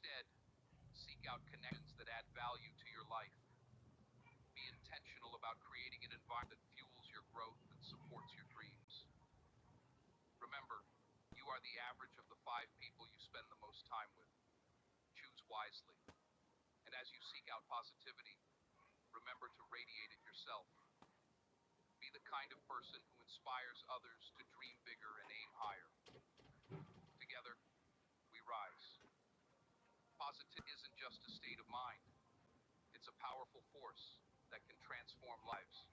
Instead, seek out connections that add value to your life. Be intentional about creating an environment that fuels your growth and supports your dreams. Remember, you are the average of the 5 people you spend the most time with. Choose wisely. And as you seek out positivity, remember to radiate it yourself. Be the kind of person who inspires others to dream bigger and aim higher. Together, we rise. Positivity isn't just a state of mind. It's a powerful force that can transform lives.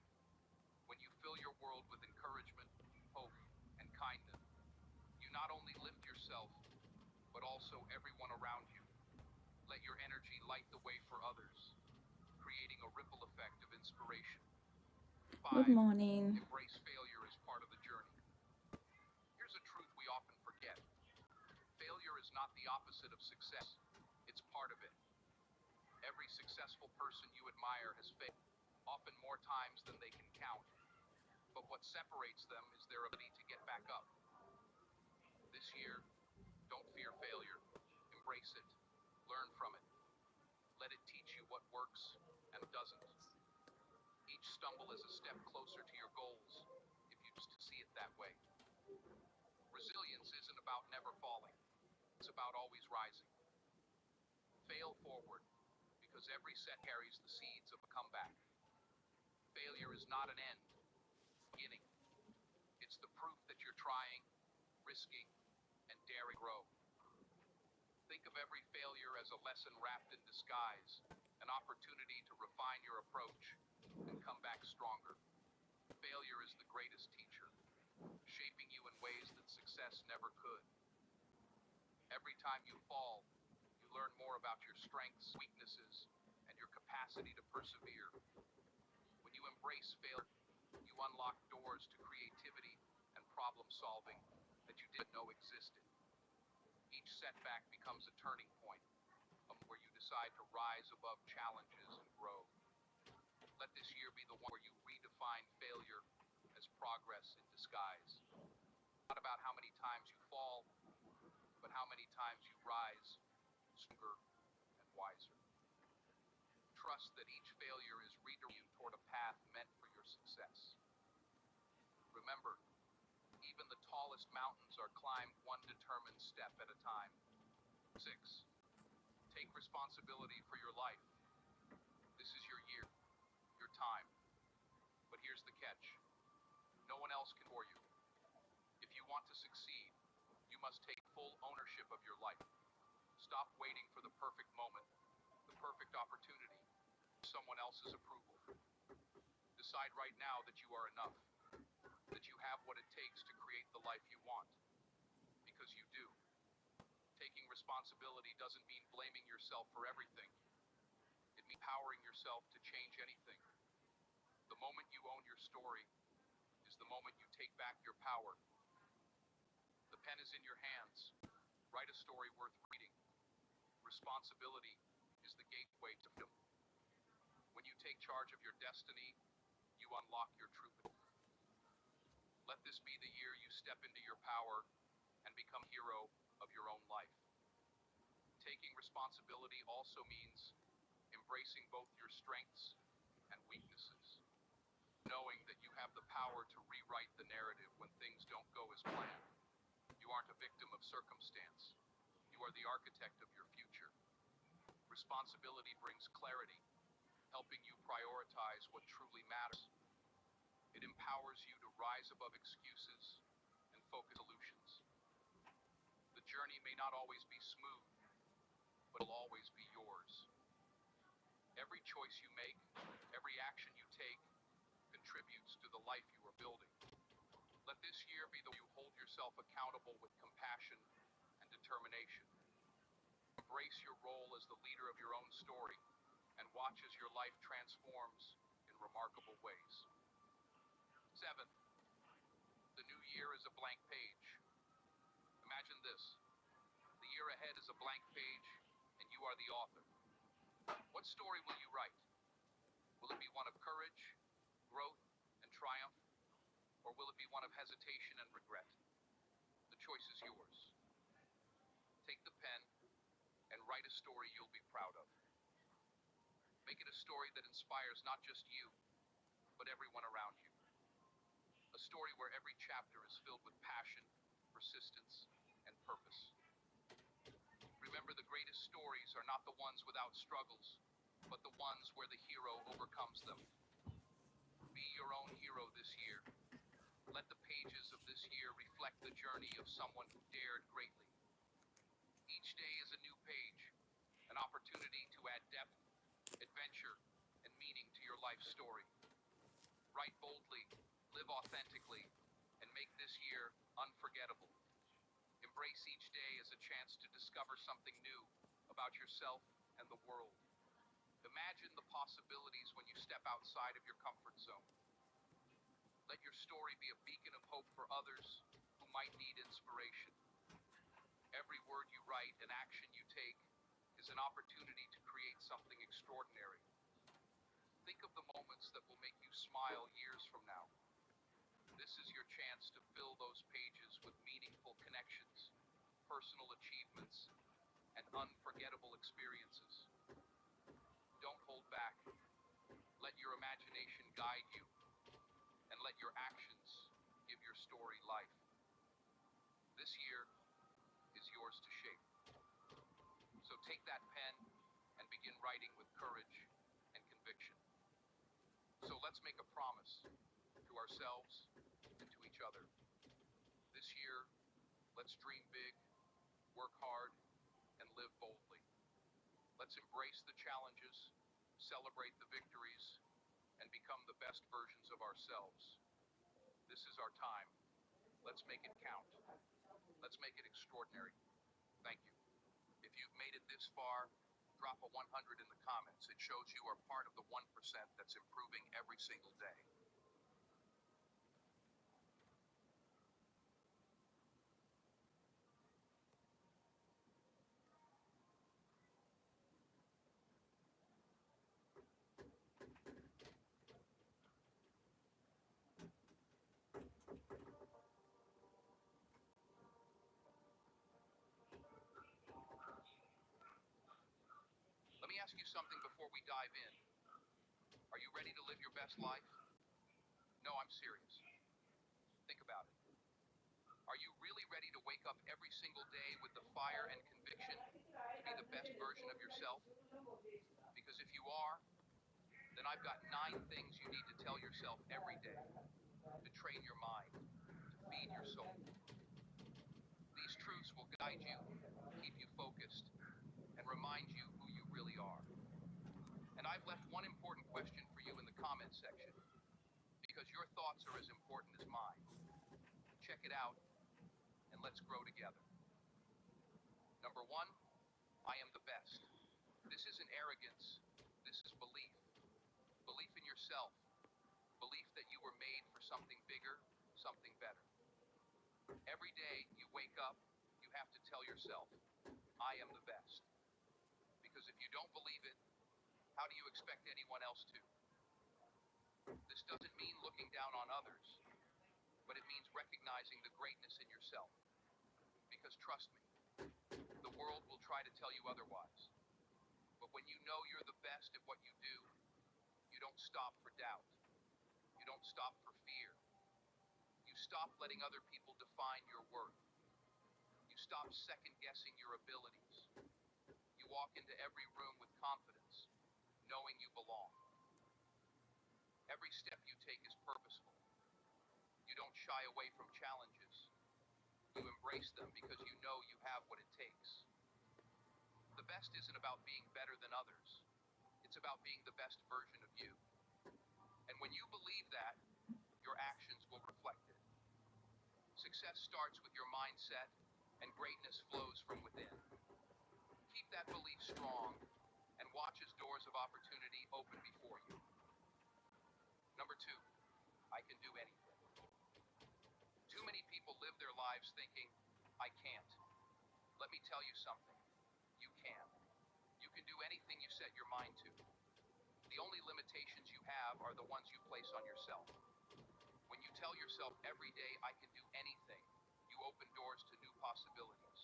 When you fill your world with encouragement, hope, and kindness, you not only lift yourself, but also everyone around you. Let your energy light the way for others, creating a ripple effect of inspiration. Good 5. morning. Embrace failure as part of the journey. Here's a truth we often forget. Failure is not the opposite of success. It's part of it. Every successful person you admire has failed, often more times than they can count. But what separates them is their ability to get back up. This year, don't fear failure. Embrace it. Learn from it. Let it teach you what works and what doesn't. Each stumble is a step closer to your goals, if you just see it that way. Resilience isn't about never falling. It's about always rising. Fail forward, because every set carries the seeds of a comeback. Failure is not an end, it's a beginning. It's the proof that you're trying, risking, and daring to grow. Think of every failure as a lesson wrapped in disguise, an opportunity to refine your approach and come back stronger. Failure is the greatest teacher, shaping you in ways that success never could. Every time you fall, you learn more about your strengths, weaknesses, and your capacity to persevere. When you embrace failure, you unlock doors to creativity and problem solving that you didn't know existed. Each setback becomes a turning point, where you decide to rise above challenges and grow. Let this year be the one where you redefine failure as progress in disguise. Not about how many times you fall, but how many times you rise, stronger and wiser. Trust that each failure is redirecting you toward a path meant for your success. Remember, even the tallest mountains are climbed one determined step at a time. 6. Take responsibility for your life. This is your year, your time. But here's the catch. No one else can for you. If you want to succeed, you must take full ownership of your life. Stop waiting for the perfect moment, the perfect opportunity, someone else's approval. Decide right now that you are enough, that you have what it takes to create the life you want. Because you do. Taking responsibility doesn't mean blaming yourself for everything. It means empowering yourself to change anything. The moment you own your story is the moment you take back your power. The pen is in your hands. Write a story worth reading. Responsibility is the gateway to freedom. When you take charge of your destiny, you unlock your true potential. Let this be the year you step into your power and become a hero of your own life. Taking responsibility also means embracing both your strengths and weaknesses. Knowing that you have the power to rewrite the narrative when things don't go as planned. You aren't a victim of circumstance. You are the architect of your future. Responsibility brings clarity, helping you prioritize what truly matters. It empowers you to rise above excuses and focus on solutions. The journey may not always be smooth, but it'll always be yours. Every choice you make, every action you take, contributes to the life you are building. Let this year be the way you hold yourself accountable with compassion and determination. Embrace your role as the leader of your own story and watch as your life transforms in remarkable ways. 7. The new year is a blank page. Imagine this. The year ahead is a blank page, and you are the author. What story will you write? Will it be one of courage, growth, and triumph? Or will it be one of hesitation and regret? The choice is yours. Take the pen and Write a story you'll be proud of. Make it a story that inspires not just you, but everyone around you. A story where every chapter is filled with passion, persistence, and purpose. Remember, the greatest stories are not the ones without struggles, but the ones where the hero overcomes them. Be your own hero this year. Let the pages of this year reflect the journey of someone who dared greatly. Each day is a new page, an opportunity to add depth, adventure, and meaning to your life story. Write boldly, live authentically, and make this year unforgettable. Embrace each day as a chance to discover something new about yourself and the world. Imagine the possibilities when you step outside of your comfort zone. Let your story be a beacon of hope for others who might need inspiration. Every word you write and action you take is an opportunity to create something extraordinary. Think of the moments that will make you smile years from now. This is your chance to fill those pages with meaningful connections, personal achievements, and unforgettable experiences. Don't hold back. Let your imagination guide you, and let your actions give your story life. This year is yours to shape. So take that pen and begin writing with courage and conviction. So let's make a promise to ourselves and to each other. This year, let's dream big, work hard, and live boldly. Let's embrace the challenges, celebrate the victories, and become the best versions of ourselves. This is our time. Let's make it count. Let's make it extraordinary. Thank you. If you've made it this far, drop a 100 in the comments. It shows you are part of the 1% that's improving every single day. Let me ask you something before we dive in. Are you ready to live your best life? No, I'm serious. Think about it. Are you really ready to wake up every single day with the fire and conviction to be the best version of yourself? Because if you are, then I've got 9 things you need to tell yourself every day to train your mind, to feed your soul. These truths will guide you, keep you focused, and remind you who you really are. And I've left one important question for you in the comment section, because your thoughts are as important as mine. Check it out, and let's grow together. Number 1, I am the best. This isn't arrogance, this is belief. Belief in yourself. Belief that you were made for something bigger, something better. Every day you wake up, you have to tell yourself, I am the best. Because if you don't believe it, how do you expect anyone else to? This doesn't mean looking down on others, but it means recognizing the greatness in yourself. Because trust me, the world will try to tell you otherwise. But when you know you're the best at what you do, you don't stop for doubt. You don't stop for fear. You stop letting other people define your worth. You stop second-guessing your abilities. You walk into every room with confidence, knowing you belong. Every step you take is purposeful. You don't shy away from challenges. You embrace them because you know you have what it takes. The best isn't about being better than others. It's about being the best version of you. And when you believe that, your actions will reflect it. Success starts with your mindset, and greatness flows from within. Keep that belief strong, and watch as doors of opportunity open before you. Number 2, I can do anything. Too many people live their lives thinking, I can't. Let me tell you something. You can. You can do anything you set your mind to. The only limitations you have are the ones you place on yourself. When you tell yourself every day, I can do anything, you open doors to new possibilities.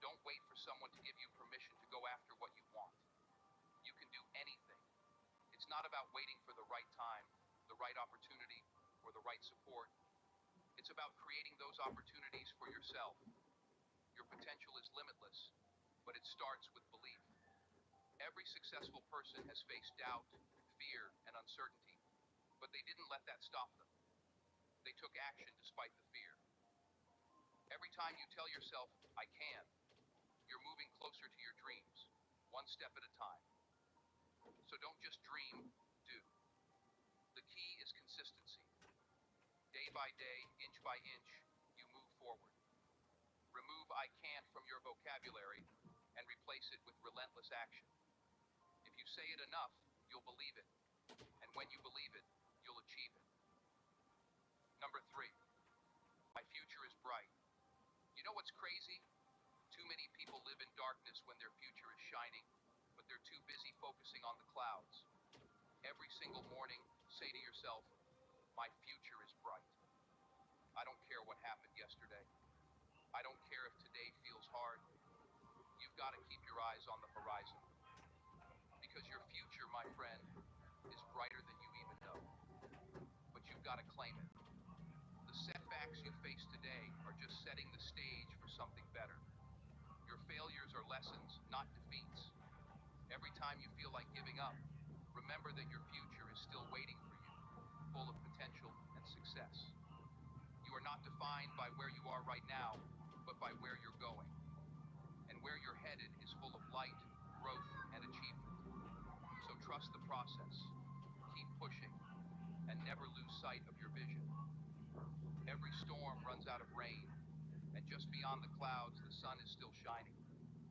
Don't wait wait for someone to give you permission to go after what you want. You can do anything. It's not about waiting for the right time, the right opportunity, or the right support. It's about creating those opportunities for yourself. Your potential is limitless, but it starts with belief. Every successful person has faced doubt, fear, and uncertainty, but they didn't let that stop them. They took action despite the fear. Every time you tell yourself, I can, you're moving closer to your dreams, one step at a time. So don't just dream, do. The key is consistency. Day by day, inch by inch, you move forward. Remove I can't from your vocabulary and replace it with relentless action. If you say it enough, you'll believe it. And when you believe it, you'll achieve it. Number 3, my future is bright. You know what's crazy? Too many people live in darkness when their future is shining, but they're too busy focusing on the clouds. Every single morning, say to yourself, my future is bright. I don't care what happened yesterday. I don't care if today feels hard. You've got to keep your eyes on the horizon. Because your future, my friend, is brighter than you even know. But you've got to claim it. The setbacks you face today are just setting the stage for something better. Your failures are lessons, not defeats. Every time you feel like giving up, remember that your future is still waiting for you, full of potential and success. You are not defined by where you are right now, but by where you're going. And where you're headed is full of light, growth, and achievement. So trust the process, keep pushing, and never lose sight of your vision. Every storm runs out of rain, and just beyond the clouds, the sun is still shining.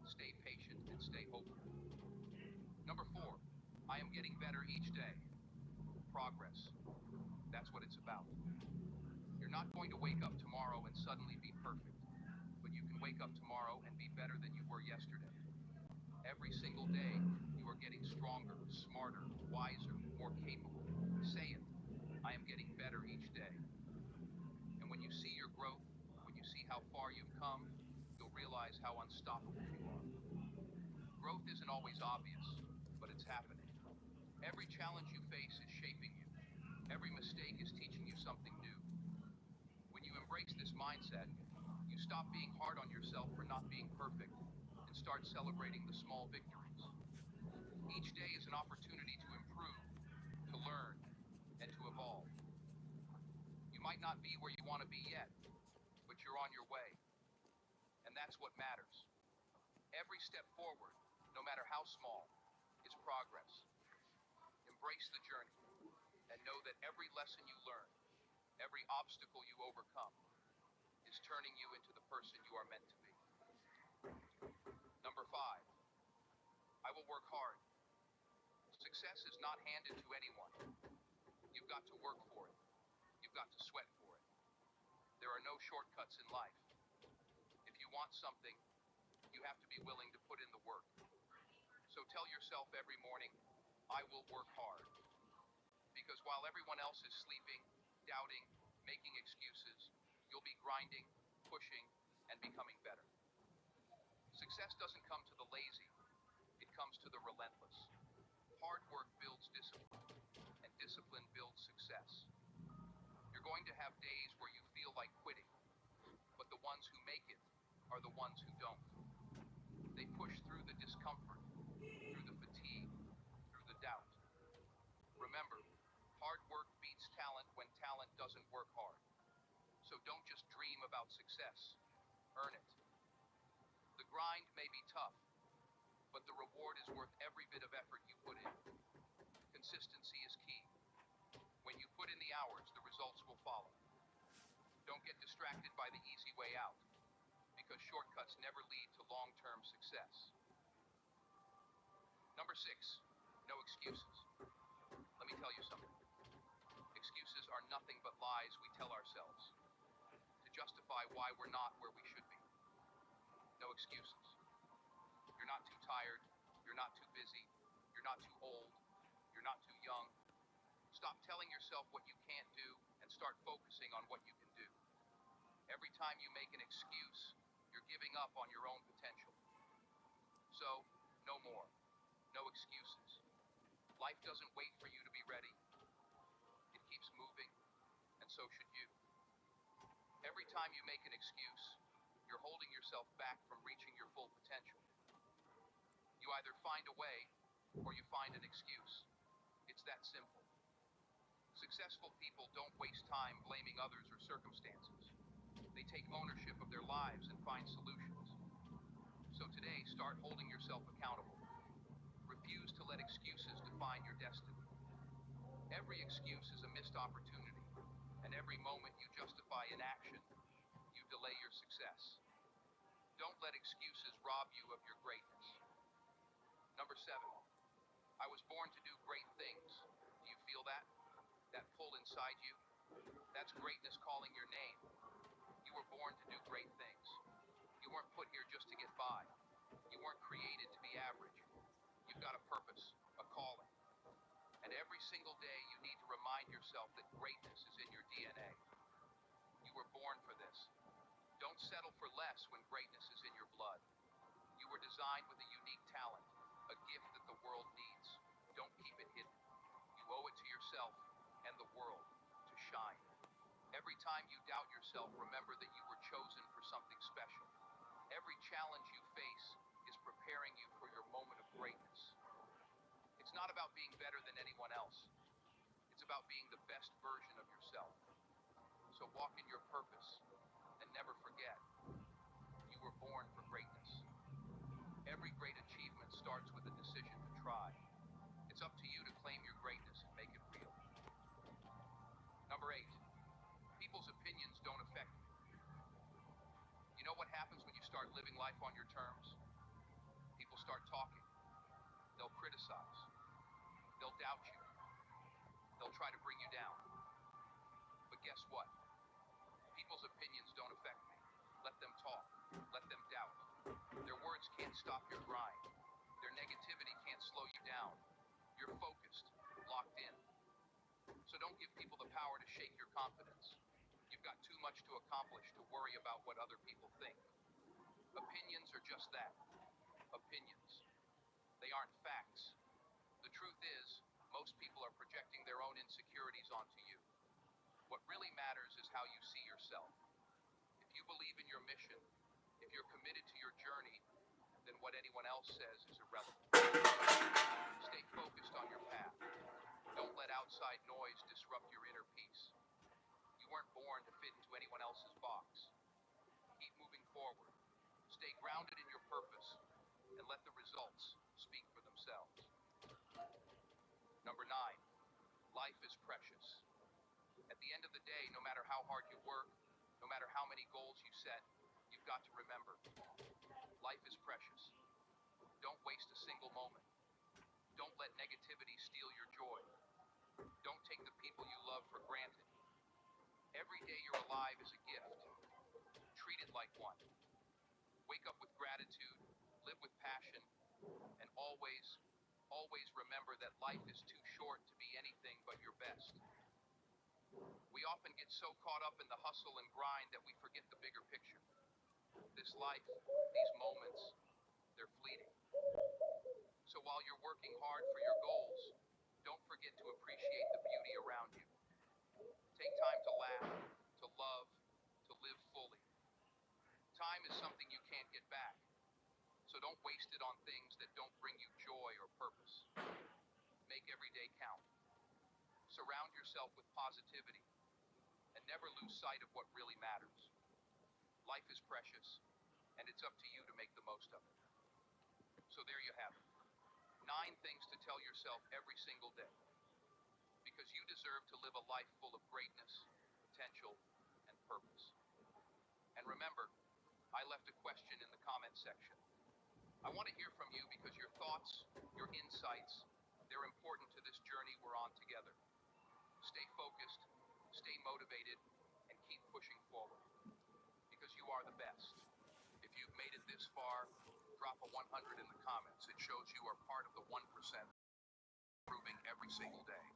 Stay patient and stay hopeful. Number 4, I am getting better each day. Progress. That's what it's about. You're not going to wake up tomorrow and suddenly be perfect, but you can wake up tomorrow and be better than you were yesterday. Every single day, you are getting stronger, smarter, wiser, more capable. Say it. I am getting better each day. And when you see your growth, when you see how far you've come, you'll realize how unstoppable you are. Growth isn't always obvious, but it's happening. Every challenge you face is shaping you. Every mistake is teaching you something new. When you embrace this mindset, you stop being hard on yourself for not being perfect and start celebrating the small victories. Each day is an opportunity to improve, to learn, and to evolve. You might not be where you want to be yet, but you're on your way. And that's what matters. Every step forward, no matter how small, is progress. Embrace the journey and know that every lesson you learn, every obstacle you overcome, is turning you into the person you are meant to be. Number 5, I will work hard. Success is not handed to anyone. You've got to work for it. You've got to sweat for it. There are no shortcuts in life. If you want something, you have to be willing to put in the work. So tell yourself every morning, I will work hard. Because while everyone else is sleeping, doubting, making excuses, you'll be grinding, pushing, and becoming better. Success doesn't come to the lazy, it comes to the relentless. Hard work builds discipline, and discipline builds success. You're going to have days where you feel like quitting, but the ones who make it are the ones who don't. They push through the discomfort, through the fatigue, through the doubt. Remember, hard work beats talent when talent doesn't work hard. So don't just dream about success, earn it. The grind may be tough, but the reward is worth every bit of effort you put in. Consistency is key. When you put in the hours, the results will follow. Don't get distracted by the easy way out, because shortcuts never lead to long-term success. Number 6, no excuses. Let me tell you something. Excuses are nothing but lies we tell ourselves to justify why we're not where we should be. No excuses. You're not too tired. You're not too busy. You're not too old. You're not too young. Stop telling yourself what you can't do and start focusing on what you can do. Every time you make an excuse, you're giving up on your own potential. So, no more. No excuses. Life doesn't wait for you to be ready. It keeps moving, and so should you. Every time you make an excuse, you're holding yourself back from reaching your full potential. You either find a way, or you find an excuse. It's that simple. Successful people don't waste time blaming others or circumstances. They take ownership of their lives and find solutions. So today, start holding yourself accountable. Refuse to let excuses define your destiny. Every excuse is a missed opportunity, and every moment you justify inaction, you delay your success. Don't let excuses rob you of your greatness. Number 7, I was born to do great things. Do you feel that? That pull inside you? That's greatness calling your name. You were born to do great things. You weren't put here just to get by. You weren't created to be average. You've got a purpose, a calling. And every single day you need to remind yourself that greatness is in your DNA. You were born for this. Don't settle for less when greatness is in your blood. You were designed with a unique talent, a gift that the world needs. Don't keep it hidden. You owe it to yourself and the world to shine. Every time you doubt yourself, remember that you were chosen for something special. Every challenge you face is preparing you for your moment of greatness. It's not about being better than anyone else. It's about being the best version of yourself. So walk in your purpose and never forget, you were born for greatness. Every great achievement starts with a decision to try. It's up to you to claim your greatness and make it real. Number 8, people's opinions don't affect you. You know what happens when you start living life on your terms? People start talking. They'll criticize. They'll doubt you. They'll try to bring you down. But guess what? People's opinions don't affect me. Let them talk. Let them doubt. Their words can't stop your grind. Their negativity can't slow you down. You're focused, locked in. So don't give people the power to shake your confidence. You've got too much to accomplish to worry about what other people think. Opinions are just that. Opinions. They aren't facts. The truth is, most people are projecting their own insecurities onto you. What really matters is how you see yourself. If you believe in your mission, if you're committed to your journey, then what anyone else says is irrelevant. Stay focused on your path. Don't let outside noise disrupt your inner peace. You weren't born to fit into anyone else's box. Keep moving forward. Stay grounded in your purpose and let the results speak for themselves. Number 9, life is precious. At the end of the day, no matter how hard you work, no matter how many goals you set, you've got to remember, life is precious. Don't waste a single moment. Don't let negativity steal your joy. Don't take the people you love for granted. Every day you're alive is a gift. Treat it like one. Wake up with gratitude, live with passion, and always remember that life is too short to be anything but your best. We often get so caught up in the hustle and grind that we forget the bigger picture. This life, these moments, they're fleeting. So while you're working hard for your goals, don't forget to appreciate the beauty around you. Take time to laugh, to love, to live fully. Time is something you can't get back, so don't waste it on things that don't bring you joy or purpose. Make every day count. Surround yourself with positivity, and never lose sight of what really matters. Life is precious, and it's up to you to make the most of it. So there you have it. 9 things to tell yourself every single day. Because you deserve to live a life full of greatness, potential, and purpose. And remember, I left a question in the comment section. I want to hear from you because your thoughts, your insights, they're important to this journey we're on together. Stay focused, stay motivated, and keep pushing forward. Because you are the best. If you've made it this far, drop a 100 in the comments. It shows you are part of the 1% improving every single day.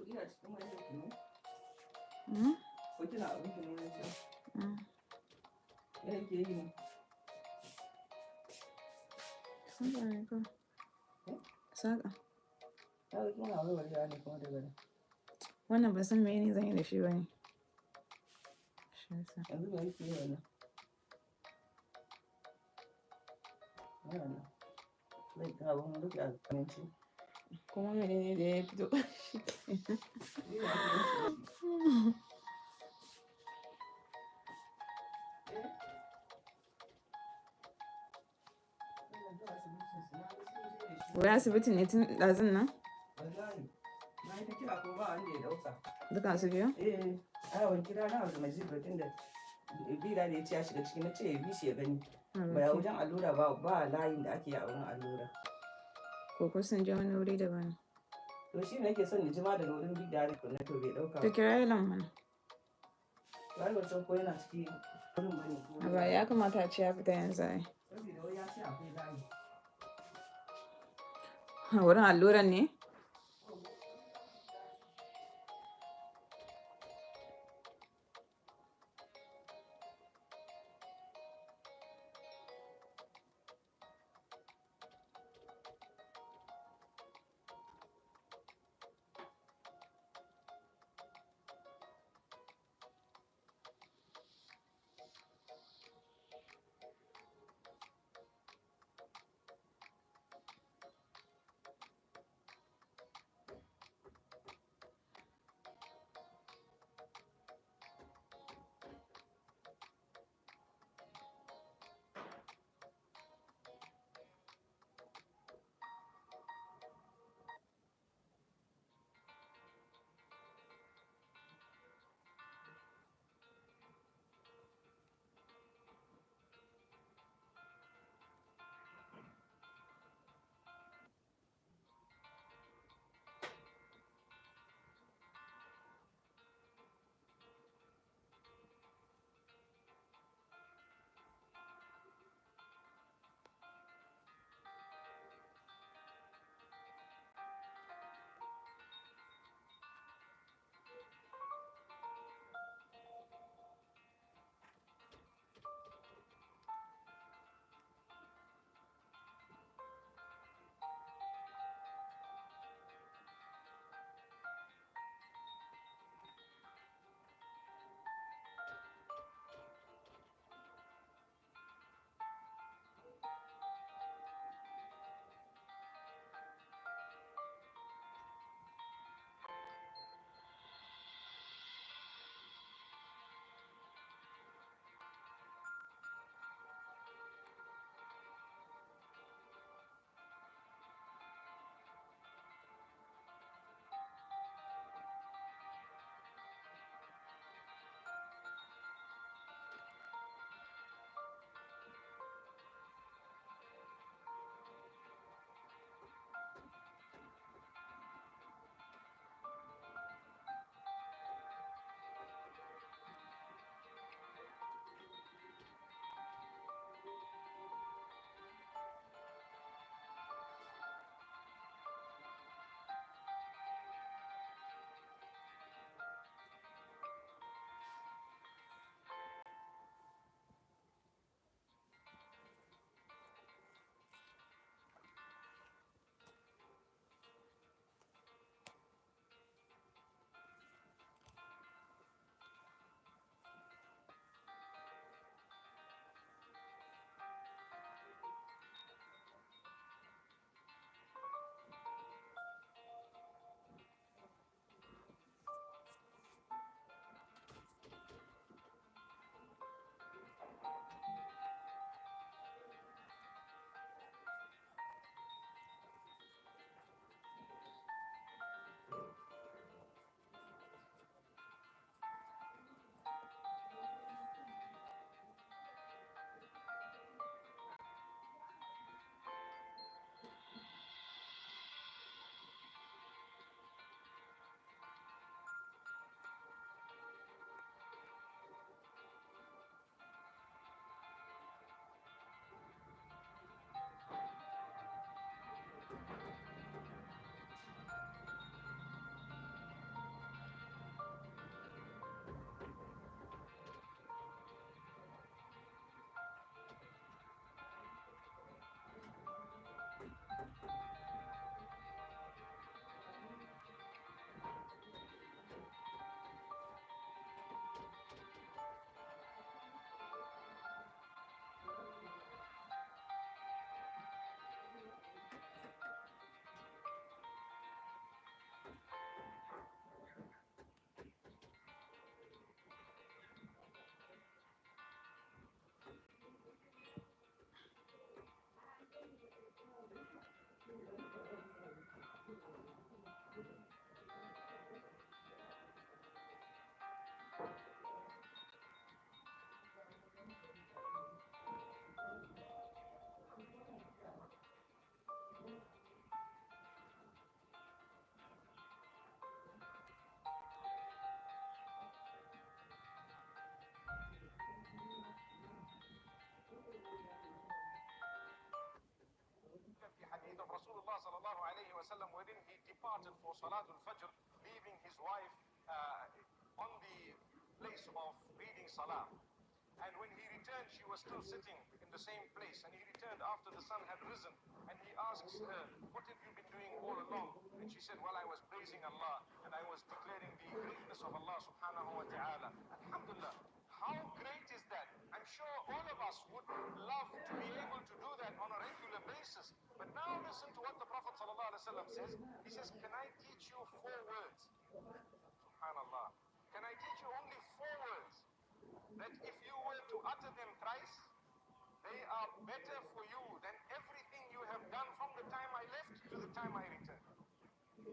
kuɗi a cikin wani kunu? Hmm? Ko kina abin ki ne ce? Me yake yi ne? Saka ne ko? Saka. Ta ga kina warware ne kuma daga nan. Wannan ba san mene zan yi da shi bane. Shi yasa. Yanzu me yake yi wannan? Wannan. Zai kawo mun rufe abinci. Kuma mene da ya fito? Ni ne ake yin shi. Wai asibitin ne tun ɗazun nan? Wallahi. Na yi ta kira ko ba wanda ya ɗauka. Dukan su biyu? Wani kira na wasu majid batun da bira da ya ce ya shiga ciki na ce ya bi shi ya gani. Ba wajen allura ba layin da ake yi a wurin allura. Ko sun je wani wuri daban. To shi ne nake son ni jima daga wurin bida da kunna to bai ɗauka. To kira yalan mana. Wai ban san ko yana ciki wurin bane ko. Ba ya kamata a ce ya fita yanzu ai. Saboda wai ya ce akwai layi. Wurin alluran ne? wasallam, wherein he departed for Salatul Fajr, leaving his wife on the place of reading Salah. And when he returned, she was still sitting in the same place. And he returned after the sun had risen. And he asks her, what have you been doing all along? And she said, well, I was praising Allah and I was declaring the greatness of Allah subhanahu wa ta'ala. Alhamdulillah. How great is that? I'm sure all of us would love to be able to do that on a regular basis. But now listen to what the Prophet sallallahu alaihi wasallam says. He says, can I teach you 4 words? Subhanallah. Can I teach you only 4 words? That if you were to utter them thrice, they are better for you than everything you have done from the time I left to the time I returned.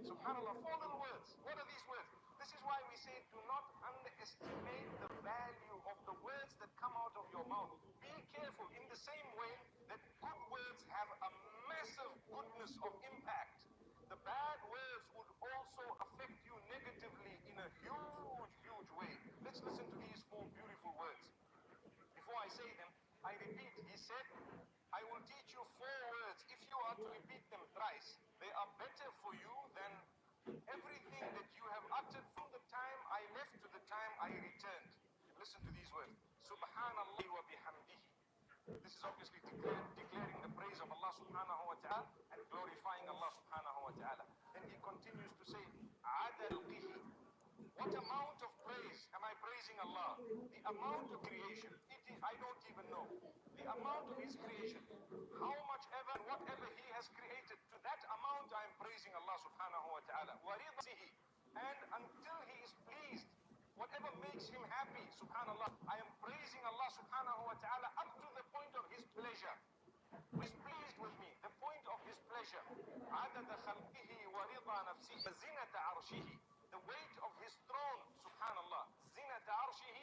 Subhanallah, 4 little words. What are these words? This is why we say do not underestimate the value of the words that come out of your mouth. Be careful in the same way that good words have a massive goodness of impact. The bad words would also affect you negatively in a huge, huge way. Let's listen to these 4 beautiful words. Before I say them, I repeat, he said, I will teach you 4 words. If you are to repeat them thrice, they are better for you than everything that you have uttered from the time I left to the time I returned. Listen to these words. Subhanallah wa bihamdihi. This is obviously declaring the praise of Allah subhanahu wa ta'ala and glorifying Allah subhanahu wa ta'ala. Then he continues to say, adalqihi. What amount of praise am I praising Allah? The amount of creation. I don't even know. The amount of His creation. How much ever, whatever He has created, to that amount I am praising Allah subhanahu wa ta'ala. And until He is pleased, whatever makes Him happy, subhanallah, I am praising Allah subhanahu wa ta'ala up to the point of His pleasure. He's pleased with me, the point of His pleasure. عدد خلقه ورضا نفسه زنة عرشه. The weight of His throne, subhanallah. زنة عرشه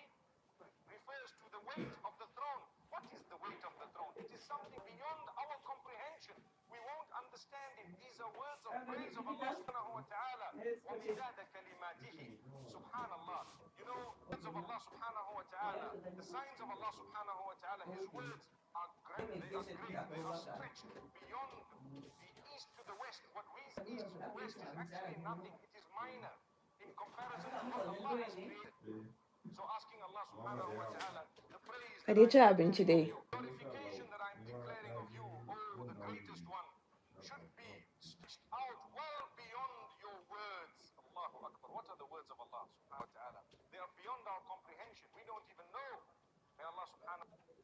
refers to the weight of the throne. What is the weight of the throne? It is something beyond our comprehension. We won't understand it. These are words of praise of Allah subhanahu wa ta'ala. وَمِدَادَ كَلِمَاتِهِ. Subhanallah. You know, words of Allah subhanahu wa ta'ala, the signs of Allah subhanahu wa ta'ala, His words are grand, they are great, they are stretched beyond the east to the west. What we see east to the west is actually nothing. It is minor in comparison to what Allah has created. So asking Allah subhanahu wa ta'ala the praise Ka dai ci abinci dai. glorification that I'm declaring of you, oh the greatest one, should be stretched out well beyond your words. Allahu Akbar. What are the words of Allah subhanahu wa ta'ala? They are beyond our comprehension. We don't even know. May Allah subhanahu wa ta'ala.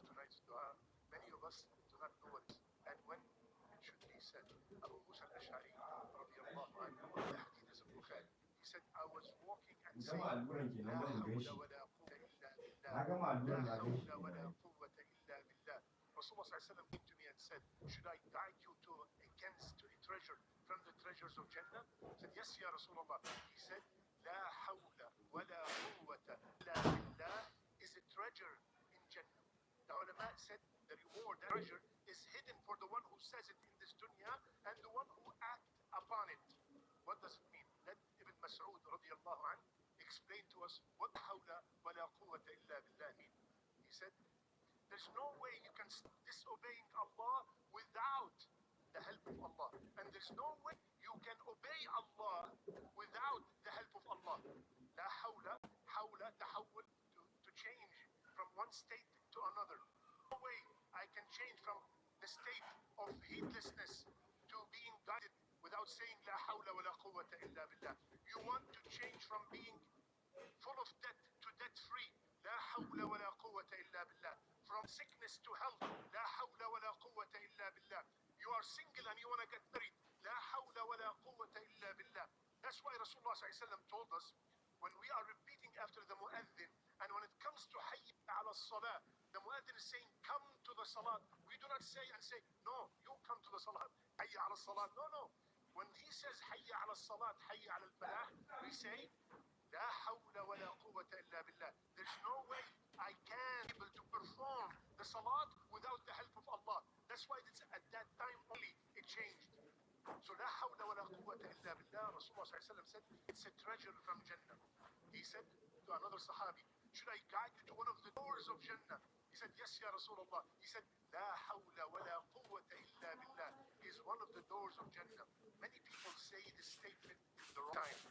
Tonight's dua, many of us do not know it and when it should be said. Abu Musa al-Ash'ari radiyallahu anhu, the hadith is of Bukhari. He said, I was walking and saying, La hawla wa la quwwata illa billah. La hawla wa la quwwata illa billah. Rasulullah sallallahu alayhi wa sallam came to me and said, should I guide you to a treasure from the treasures of Jannah? I said, yes, Ya Rasulullah. He said, La hawla wa la quwwata illa billah is a treasure in Jannah. The ulama said the reward, the treasure, is hidden for the one who says it in this dunya and the one who acts upon it. What does it mean? Let Ibn Mas'ud radiyallahu anhu explain to us what hawla wa la quwwata illa billah mean. He said, there's no way you can disobeying Allah without the help of Allah. And there's no way you can obey Allah without the help of Allah. La hawla, hawla, tahawul, to change from one state to another. No way I can change from the state of heedlessness to being guided without saying La hawla wa la quwwata illa billah. You want to change from being full of debt to debt free. La hawla wa la quwwata illa billah. From sickness to health. La hawla wa la quwwata illa billah. You are single and you want to get married. La hawla wa la quwwata illa billah. That's why Rasulullah sallallahu alaihi wasallam told us when we are repeating after the mu'adhin and when it comes to hayya ala salah, the mu'adhin is saying come to the salat. We do not say no, you come to the salat. Hayya ala salat. No. When he says hayya ala salat, hayya ala al-falah, we say La hawla wa la quwwata illa billah. There's no way I can be able to perform the salat without the help of Allah. That's why it's at that time only it changed. So La hawla wa la quwwata illa billah. Rasulullah sallallahu alayhi wa sallam said, it's a treasure from Jannah. He said to another Sahabi, should I guide you to one of the doors of Jannah? He said, yes, Ya Rasulullah. He said, لا حول ولا قوة إلا بالله is one of the doors of Jannah. Many people say this statement the wrong time.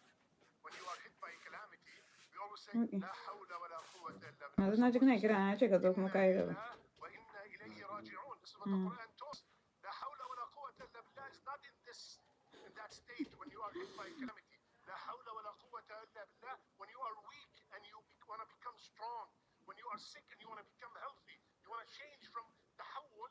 When you are hit by a calamity, we always say, Okay. لا حول ولا قوة إلا بالله. yanzu na ji kana kira na ce ka zo kuma ka yi gaba. وإنا إليه راجعون. This is what the Quran tells us. لا حول ولا قوة إلا بالله is not in that state when you are hit by a calamity. لا حول ولا قوة إلا بالله when you are weak and you want to become strong. When you are sick and you want to become healthy. You want to change from تحول,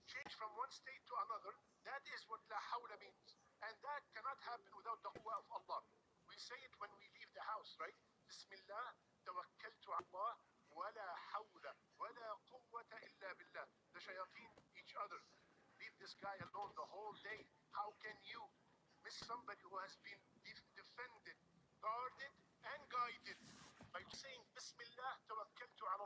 change from one state to another. That is what لا حول means. And that cannot happen without the قوة of Allah. We say it when we leave the house, right? بسم الله توكلت على الله ولا حول ولا قوة إلا بالله. The shayateen each other. Leave this guy alone the whole day. How can you miss somebody who has been defended, guarded, and guided by saying Bismillah tawakkaltu ala